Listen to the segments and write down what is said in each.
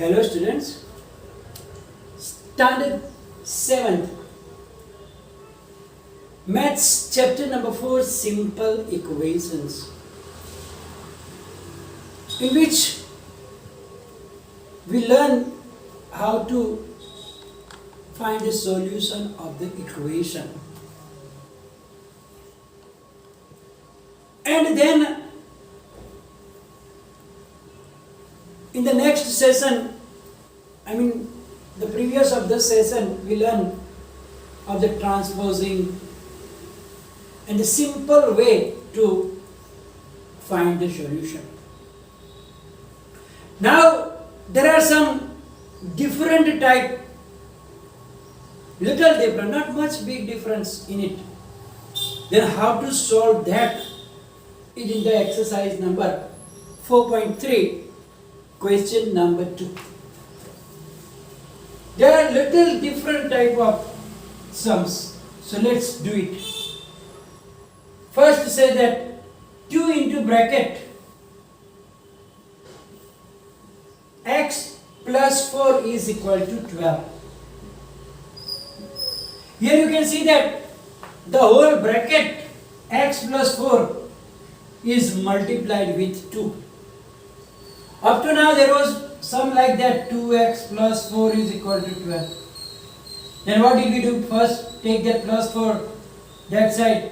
Hello students, Standard 7th Maths chapter number 4 Simple Equations, in which we learn how to find the solution of the equation. And then in the next session, the previous of the session, we learn of the transposing and the simple way to find the solution. Now, there are some different type, little different, not much big difference in it. Then how to solve that is in the exercise number 4.3, question number 2. There are little different type of sums. So let's do it. First say that 2 into bracket x plus 4 is equal to 12. Here you can see that the whole bracket x plus 4 is multiplied with 2. Up to now there was some like that, 2x plus 4 is equal to 12. Then what did we do? First take that plus 4 that side,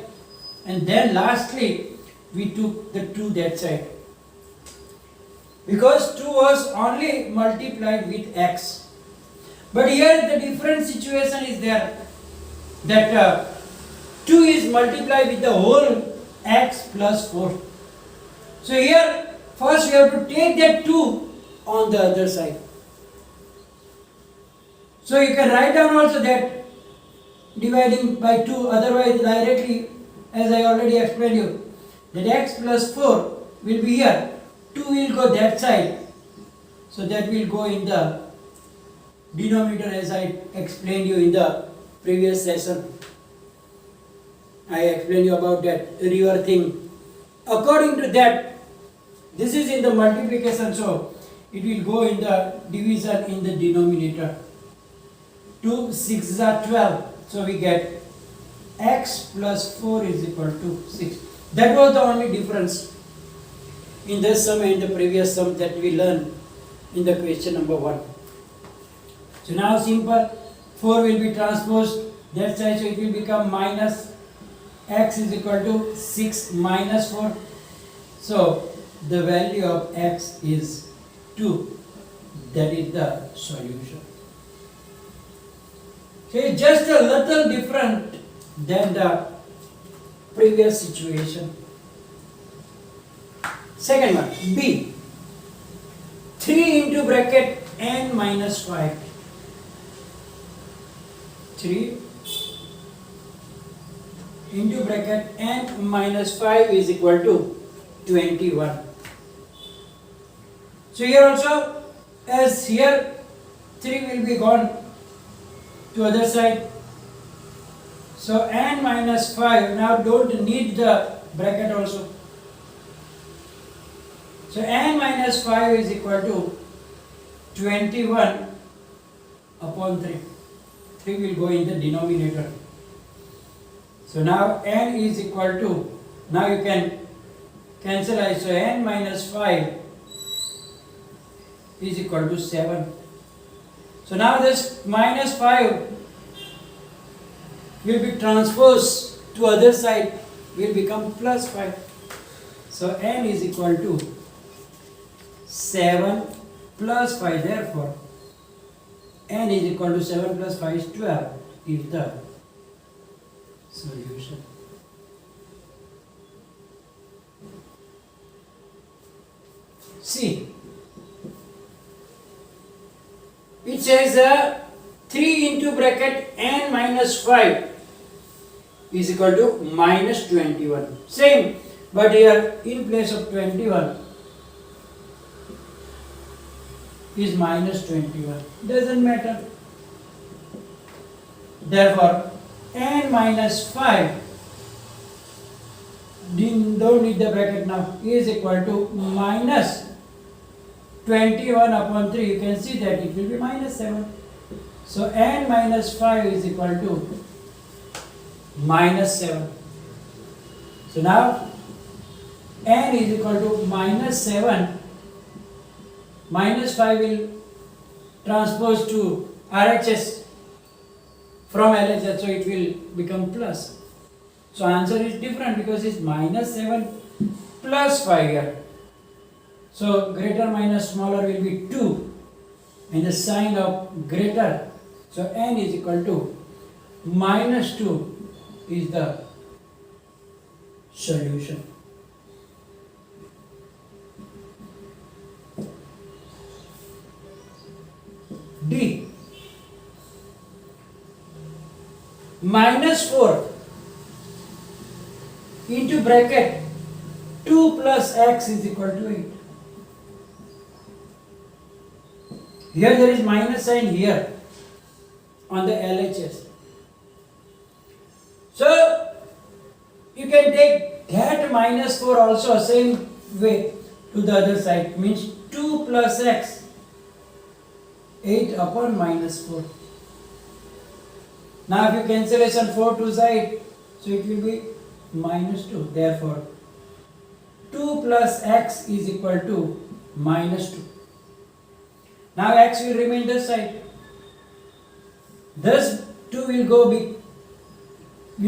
and then lastly we took the 2 that side. Because 2 was only multiplied with x. But here the different situation is there, that 2 is multiplied with the whole x plus 4. So here first we have to take that 2 on the other side. So you can write down also that dividing by 2, otherwise directly, as I already explained you, that x plus 4 will be here, 2 will go that side, so that will go in the denominator, as I explained you in the previous session. I explained you about that river thing. According to that, this is in the multiplication, so it will go in the division in the denominator. 2 6 are 12, so we get x plus 4 is equal to 6. That was the only difference in this sum and the previous sum that we learned in the question number 1. So now simple, 4 will be transposed that side, so it will become minus x is equal to 6 minus 4. So the value of x is 2. That is the solution. So it's just a little different than the previous situation. Second one, B. 3 into bracket n minus 5. 3 into bracket n minus 5 is equal to 21. So here also, as here 3 will be gone to other side. So n minus 5, now don't need the bracket also. So n minus 5 is equal to 21 upon 3. 3 will go in the denominator. So now n is equal to, now you can cancelize, so n minus 5 is equal to 7. So now this minus 5 will be transposed to other side, will become plus 5. So n is equal to 7 plus 5, therefore n is equal to 7 plus 5 is 12 is the solution. See, it says 3 into bracket n minus 5 is equal to minus 21. Same, but here in place of 21 is minus 21. Doesn't matter. Therefore, n minus 5, don't need the bracket now, is equal to minus 21 upon 3, you can see that it will be minus 7. So n minus 5 is equal to minus 7. So now n is equal to minus 7. Minus 5 will transpose to RHS from LHS, so it will become plus. So answer is different because it's minus 7 plus 5 here. So greater minus smaller will be 2 and the sign of greater. So n is equal to minus 2 is the solution. D. Minus 4 into bracket 2 plus x is equal to 8. Here there is minus sign here on the LHS. So you can take that minus 4 also same way to the other side, means 2 plus x, 8 upon minus 4. Now if you cancellation 4 to side, so it will be minus 2. Therefore 2 plus x is equal to minus 2. Now x will remain this side. Thus 2 will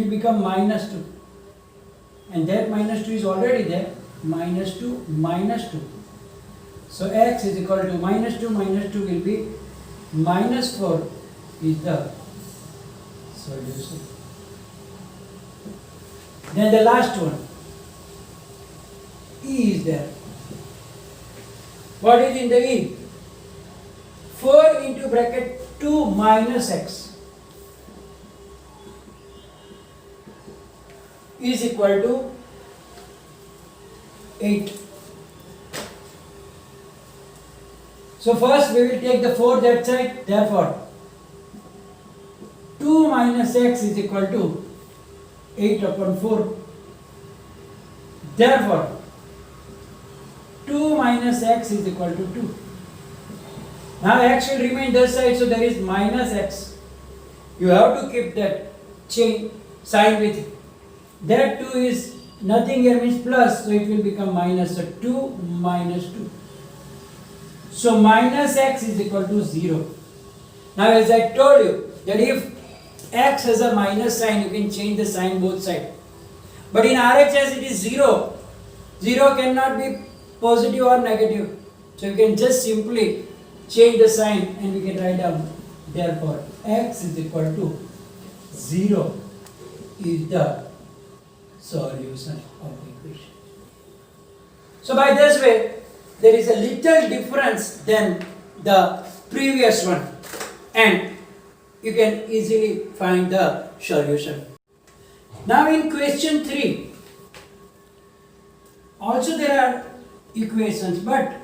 become minus 2. And that minus 2 is already there. Minus 2 minus 2. So x is equal to minus 2 will be minus 4 is the solution. Then the last one, E is there. What is in the E? 4 into bracket 2 minus x is equal to 8. So first we will take the 4 that side, therefore 2 minus x is equal to 8 upon 4. Therefore 2 minus x is equal to 2. Now x will remain this side, so there is minus x. You have to keep that chain sign with it. That 2 is nothing here, means plus, so it will become minus. So 2 minus 2. So minus x is equal to 0. Now as I told you that if x has a minus sign, you can change the sign both sides. But in RHS it is 0. 0 cannot be positive or negative. So you can just simply change the sign and we can write down. Therefore x is equal to 0 is the solution of the equation. So by this way, there is a little difference than the previous one, and you can easily find the solution. Now in question 3, also there are equations, but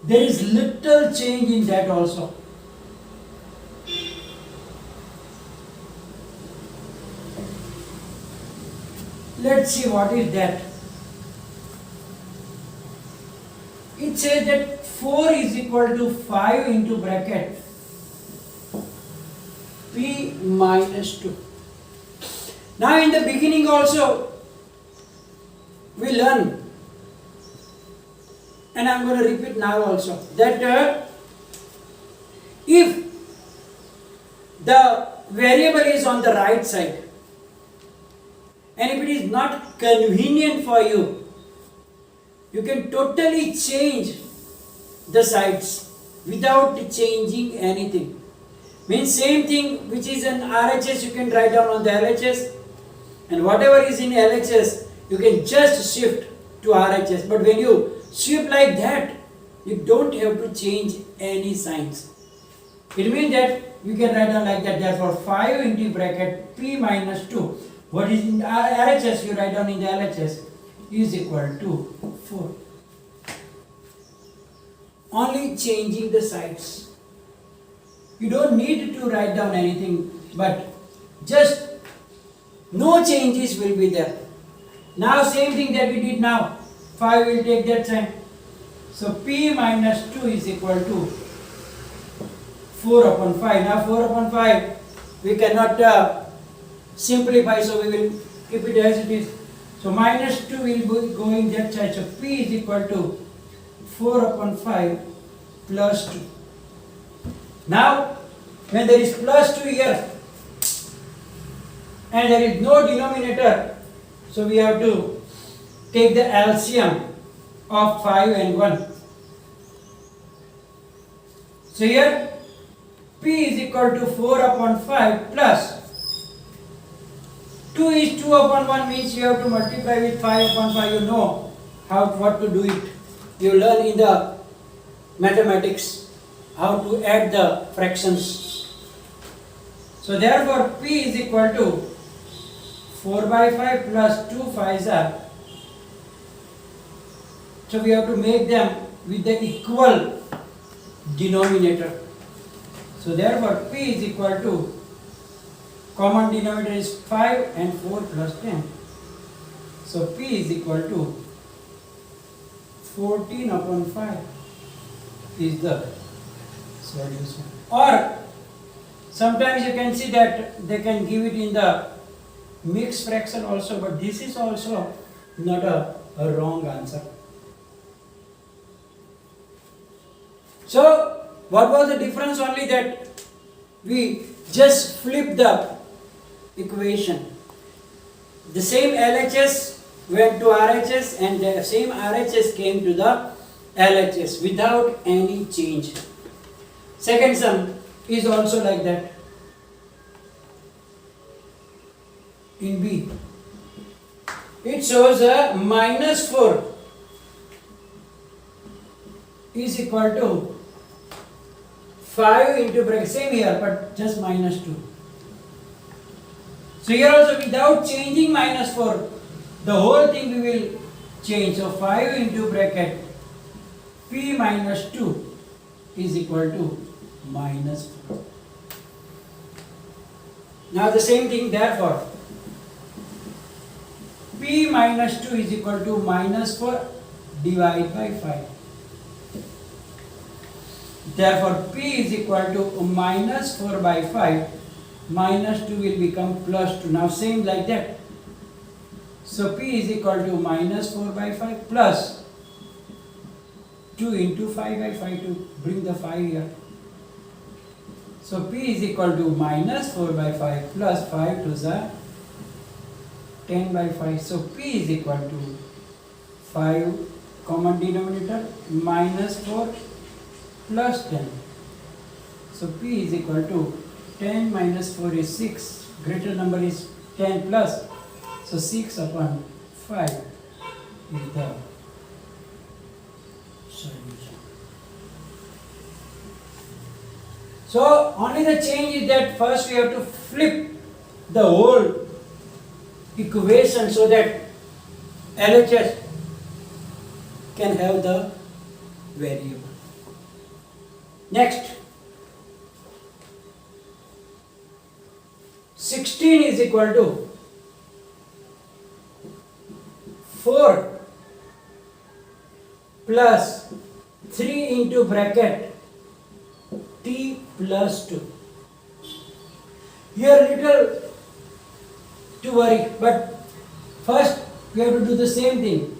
there is little change in that also. Let's see what is that. It says that 4 is equal to 5 into bracket p minus 2. Now in the beginning also we learn, and I am going to repeat now also, that if the variable is on the right side and if it is not convenient for you, you can totally change the sides without changing anything. Means same thing which is in RHS you can write down on the LHS, and whatever is in LHS you can just shift to RHS. But when you shift like that, you don't have to change any signs. It means that you can write down like that. Therefore 5 into bracket p minus 2, what is in RHS you write down in the LHS, is equal to 4. Only changing the sides. You don't need to write down anything, but just no changes will be there. Now same thing that we did now. 5 will take that sign. So P minus 2 is equal to 4 upon 5. Now 4 upon 5 we cannot simplify, so we will keep it as it is. So minus 2 will be going that side. So P is equal to 4 upon 5 plus 2. Now when there is plus 2 here and there is no denominator, so we have to take the LCM of 5 and 1. So here P is equal to 4 upon 5 plus 2 is 2 upon 1, means you have to multiply with 5 upon 5. You know what to do it. You learn in the mathematics how to add the fractions. So therefore P is equal to 4 by 5 plus 2 5s are. So we have to make them with the equal denominator. So therefore P is equal to, common denominator is 5 and 4 plus 10. So P is equal to 14 upon 5 is the solution. Or sometimes you can see that they can give it in the mixed fraction also, but this is also not a wrong answer. So what was the difference? Only that we just flip the equation. The same LHS went to RHS and the same RHS came to the LHS without any change. Second sum is also like that. In B, it shows a minus 4 is equal to 5 into bracket, same here but just minus 2. So here also without changing minus 4, the whole thing we will change. So 5 into bracket P minus 2 is equal to minus 4. Now the same thing, therefore P minus 2 is equal to minus 4 divided by 5. Therefore P is equal to minus 4 by 5. Minus 2 will become plus 2. Now same like that. So P is equal to minus 4 by 5 plus 2 into 5 by 5 to bring the 5 here. So P is equal to minus 4 by 5 plus 5 to the 10 by 5. So P is equal to 5, common denominator, minus 4 plus 10. So P is equal to 10 minus 4 is 6. Greater number is 10 plus. So 6 upon 5 is the solution. So only the change is that first we have to flip the whole equation so that LHS can have the variable. Next, 16 is equal to 4 plus 3 into bracket t plus 2. Here little to worry, but first we have to do the same thing.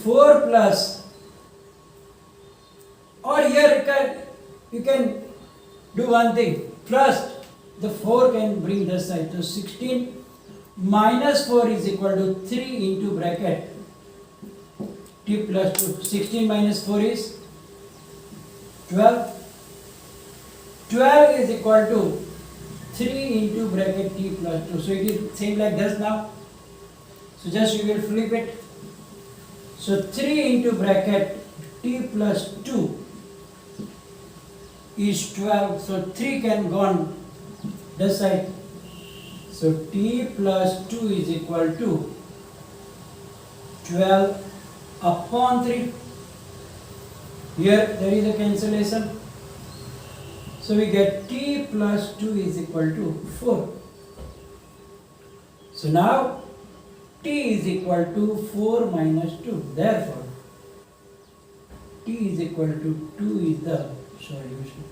4 plus, or here you can do one thing. First, the 4 can bring this side. So 16 minus 4 is equal to 3 into bracket t plus 2. 16 minus 4 is 12. 12 is equal to 3 into bracket t plus 2. So it is same like this now. So just we will flip it. So 3 into bracket t plus 2 is 12. So 3 can go on this side. So t plus 2 is equal to 12 upon 3. Here there is a cancellation. So we get t plus 2 is equal to 4. So now t is equal to 4 minus 2. Therefore, t is equal to 2 is the solution.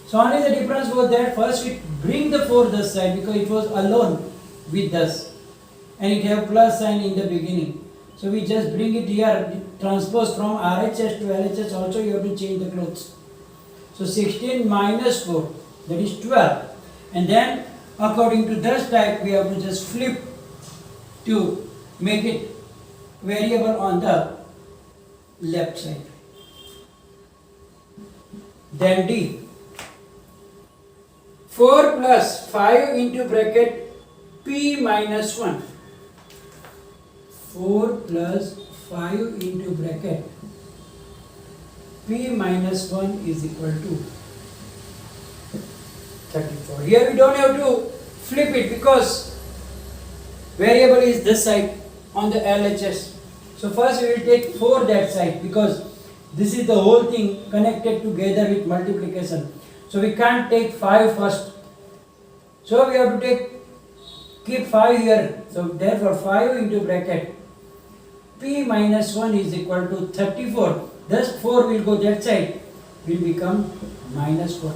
So only the difference was that first we bring the 4 this side because it was alone with this and it have plus sign in the beginning. So we just bring it here, transpose from RHS to LHS, also you have to change the clothes. So 16 minus 4, that is 12. And then according to this type we have to just flip to make it variable on the left side. Then D. 4 plus 5 into bracket P minus 1. 4 plus 5 into bracket P minus 1 is equal to 34. Here we don't have to flip it because variable is this side on the LHS. So first we will take 4 that side because this is the whole thing connected together with multiplication. So we can't take 5 first. So we have to keep 5 here. So therefore 5 into bracket P minus 1 is equal to 34. Thus 4 will go that side, will become minus 4.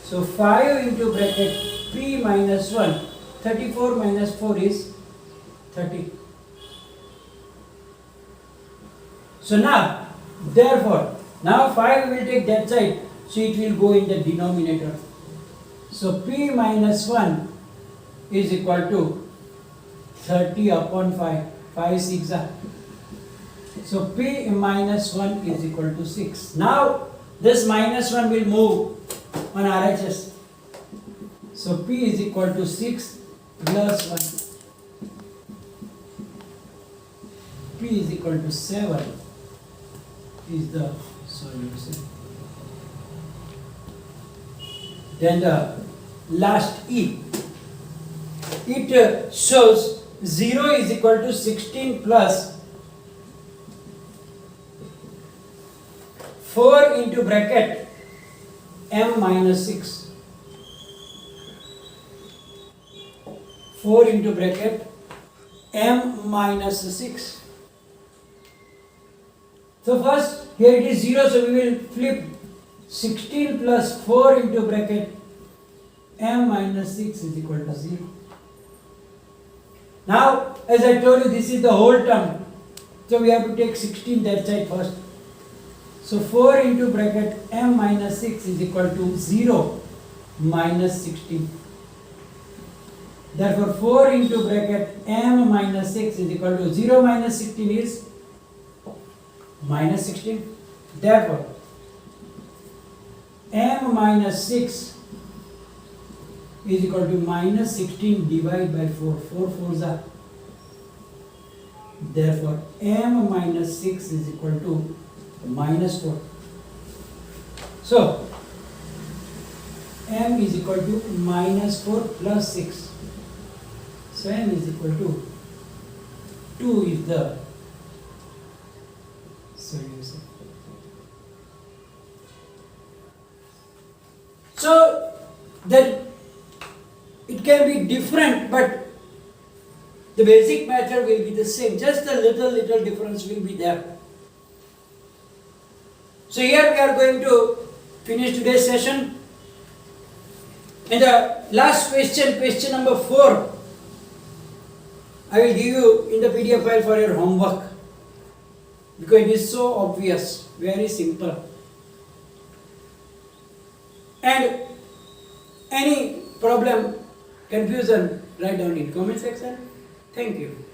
So 5 into bracket P minus 1, 34 minus 4 is 30. So now, therefore, now 5 will take that side, so it will go in the denominator. So P minus 1 is equal to 30 upon 5, 5 6 are. So P minus 1 is equal to 6. Now this minus 1 will move on RHS. So P is equal to 6 plus 1. P is equal to 7 is the solution. Then the last E. It shows 0 is equal to 16 plus 4 into bracket M minus 6. 4 into bracket M minus 6. So first here it is 0, so we will flip 16 plus 4 into bracket M minus 6 is equal to 0. Now as I told you, this is the whole term, so we have to take 16 that side first. So 4 into bracket M minus 6 is equal to 0 minus 16. Therefore 4 into bracket M minus 6 is equal to 0 minus 16 is minus 16. Therefore M minus 6 is equal to minus 16 divided by 4. 4 4s are. Therefore M minus 6 is equal to minus 4. So M is equal to minus 4 plus 6. So M is equal to 2 is the solution. So that it can be different, but the basic method will be the same. Just a little difference will be there. So here we are going to finish today's session. And the last question, question number 4, I will give you in the PDF file for your homework, because it is so obvious, very simple. And any problem, confusion, write down in comment section. Thank you.